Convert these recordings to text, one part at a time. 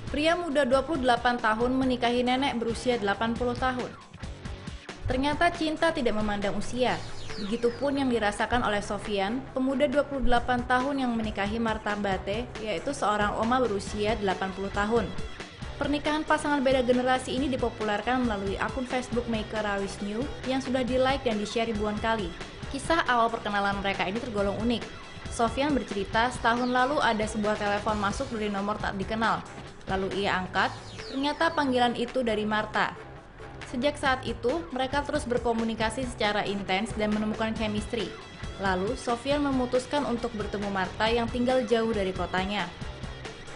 Pria muda 28 tahun menikahi nenek berusia 80 tahun. Ternyata cinta tidak memandang usia. Begitupun yang dirasakan oleh Sofian, pemuda 28 tahun yang menikahi Marta Bate, yaitu seorang oma berusia 80 tahun. Pernikahan pasangan beda generasi ini dipopulerkan melalui akun Facebook Maker Rawis New yang sudah di-like dan di-share ribuan kali. Kisah awal perkenalan mereka ini tergolong unik. Sofian bercerita setahun lalu ada sebuah telepon masuk dari nomor tak dikenal. Lalu ia angkat, ternyata panggilan itu dari Marta. Sejak saat itu, mereka terus berkomunikasi secara intens dan menemukan chemistry. Lalu, Sofian memutuskan untuk bertemu Marta yang tinggal jauh dari kotanya.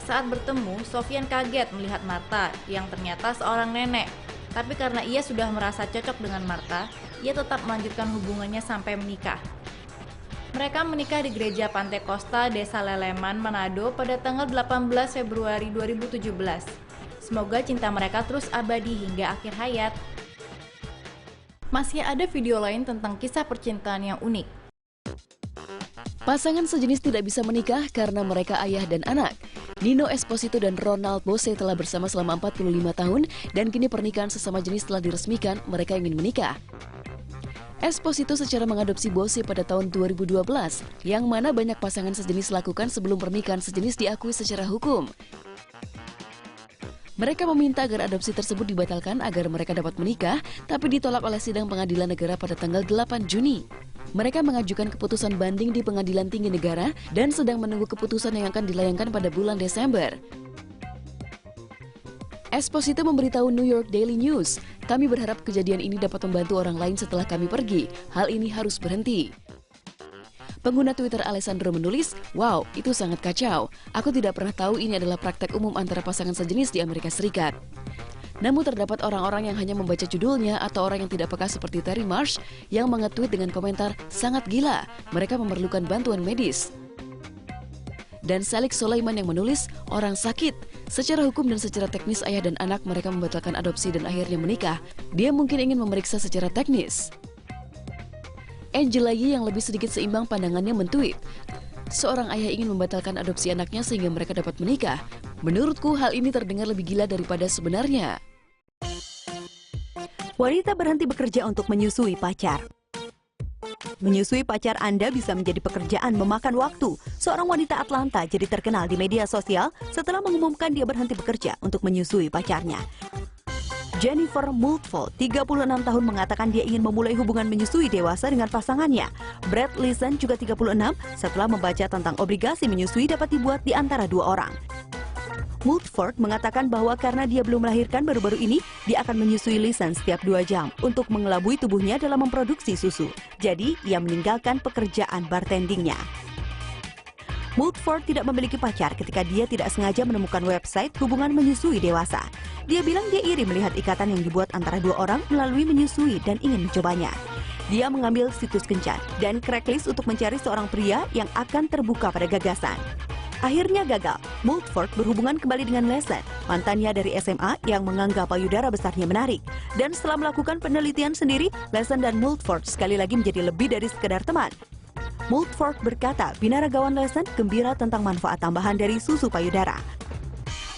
Saat bertemu, Sofian kaget melihat Marta yang ternyata seorang nenek. Tapi karena ia sudah merasa cocok dengan Marta, ia tetap melanjutkan hubungannya sampai menikah. Mereka menikah di Gereja Pantai Costa, Desa Leleman, Manado pada tanggal 18 Februari 2017. Semoga cinta mereka terus abadi hingga akhir hayat. Masih ada video lain tentang kisah percintaan yang unik. Pasangan sejenis tidak bisa menikah karena mereka ayah dan anak. Nino Esposito dan Ronald Bose telah bersama selama 45 tahun dan kini pernikahan sesama jenis telah diresmikan, mereka ingin menikah. Esposito secara mengadopsi Bose pada tahun 2012, yang mana banyak pasangan sejenis lakukan sebelum pernikahan sejenis diakui secara hukum. Mereka meminta agar adopsi tersebut dibatalkan agar mereka dapat menikah, tapi ditolak oleh sidang pengadilan negara pada tanggal 8 Juni. Mereka mengajukan keputusan banding di Pengadilan Tinggi Negara dan sedang menunggu keputusan yang akan dilayangkan pada bulan Desember. Esposito memberitahu New York Daily News, "Kami berharap kejadian ini dapat membantu orang lain setelah kami pergi. Hal ini harus berhenti." Pengguna Twitter Alessandro menulis, "Wow, itu sangat kacau. Aku tidak pernah tahu ini adalah praktek umum antara pasangan sejenis di Amerika Serikat." Namun terdapat orang-orang yang hanya membaca judulnya atau orang yang tidak peka seperti Terry Marsh yang menge-tweet dengan komentar, "Sangat gila, mereka memerlukan bantuan medis." Dan Salik Sulaiman yang menulis, "Orang sakit. Secara hukum dan secara teknis ayah dan anak mereka membatalkan adopsi dan akhirnya menikah. Dia mungkin ingin memeriksa secara teknis." Angela Yee yang lebih sedikit seimbang pandangannya mentweet, "Seorang ayah ingin membatalkan adopsi anaknya sehingga mereka dapat menikah. Menurutku hal ini terdengar lebih gila daripada sebenarnya." Wanita berhenti bekerja untuk menyusui pacar. Menyusui pacar Anda bisa menjadi pekerjaan memakan waktu. Seorang wanita Atlanta jadi terkenal di media sosial setelah mengumumkan dia berhenti bekerja untuk menyusui pacarnya. Jennifer Multford, 36 tahun, mengatakan dia ingin memulai hubungan menyusui dewasa dengan pasangannya. Brad Leeson, juga 36, setelah membaca tentang obligasi menyusui dapat dibuat di antara dua orang. Multford mengatakan bahwa karena dia belum melahirkan baru-baru ini, dia akan menyusui Leeson setiap 2 jam untuk mengelabui tubuhnya dalam memproduksi susu. Jadi, ia meninggalkan pekerjaan bartendingnya. Multford tidak memiliki pacar ketika dia tidak sengaja menemukan website hubungan menyusui dewasa. Dia bilang dia iri melihat ikatan yang dibuat antara dua orang melalui menyusui dan ingin mencobanya. Dia mengambil situs kencan dan Craigslist untuk mencari seorang pria yang akan terbuka pada gagasan. Akhirnya gagal. Multford berhubungan kembali dengan Leeson, mantannya dari SMA yang menganggap payudara besarnya menarik. Dan setelah melakukan penelitian sendiri, Leeson dan Multford sekali lagi menjadi lebih dari sekedar teman. Multford berkata, binaragawan Leeson gembira tentang manfaat tambahan dari susu payudara.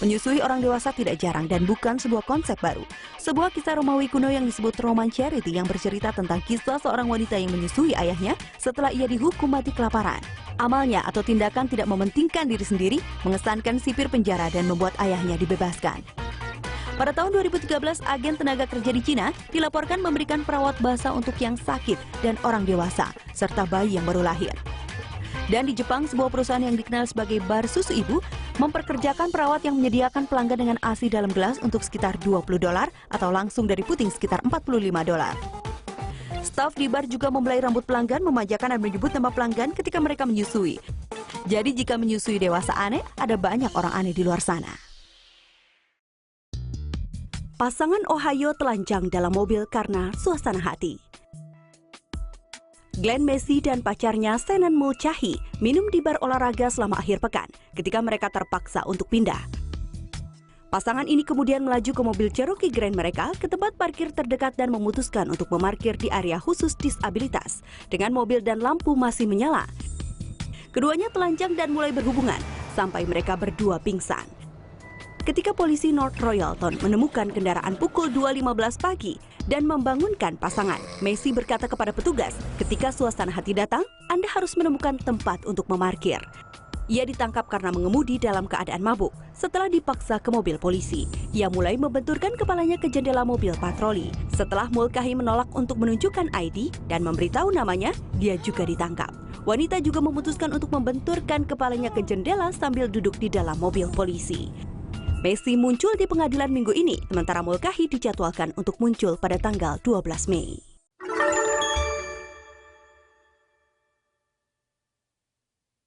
Menyusui orang dewasa tidak jarang dan bukan sebuah konsep baru. Sebuah kisah Romawi kuno yang disebut Roman Charity yang bercerita tentang kisah seorang wanita yang menyusui ayahnya setelah ia dihukum mati kelaparan. Amalnya atau tindakan tidak mementingkan diri sendiri, mengesankan sipir penjara dan membuat ayahnya dibebaskan. Pada tahun 2013, agen tenaga kerja di Cina dilaporkan memberikan perawat basah untuk yang sakit dan orang dewasa, serta bayi yang baru lahir. Dan di Jepang, sebuah perusahaan yang dikenal sebagai bar susu ibu memperkerjakan perawat yang menyediakan pelanggan dengan ASI dalam gelas untuk sekitar $20 atau langsung dari puting sekitar $45. Staf di bar juga membelai rambut pelanggan, memanjakan dan menyebut nama pelanggan ketika mereka menyusui. Jadi jika menyusui dewasa aneh, ada banyak orang aneh di luar sana. Pasangan Ohio telanjang dalam mobil karena suasana hati. Glenn Messi dan pacarnya Shannon Mulcahy minum di bar olahraga selama akhir pekan ketika mereka terpaksa untuk pindah. Pasangan ini kemudian melaju ke mobil Cherokee Grand mereka ke tempat parkir terdekat dan memutuskan untuk memarkir di area khusus disabilitas dengan mobil dan lampu masih menyala. Keduanya telanjang dan mulai berhubungan sampai mereka berdua pingsan. ketika polisi North Royalton menemukan kendaraan pukul 2.15 pagi dan membangunkan pasangan. Messi berkata kepada petugas, ketika suasana hati datang, Anda harus menemukan tempat untuk memarkir. Ia ditangkap karena mengemudi dalam keadaan mabuk. Setelah dipaksa ke mobil polisi, ia mulai membenturkan kepalanya ke jendela mobil patroli. Setelah Mulcahy menolak untuk menunjukkan ID dan memberitahu namanya, dia juga ditangkap. Wanita juga memutuskan untuk membenturkan kepalanya ke jendela sambil duduk di dalam mobil polisi. Messi muncul di pengadilan minggu ini, sementara Mulcahy dijadwalkan untuk muncul pada tanggal 12 Mei.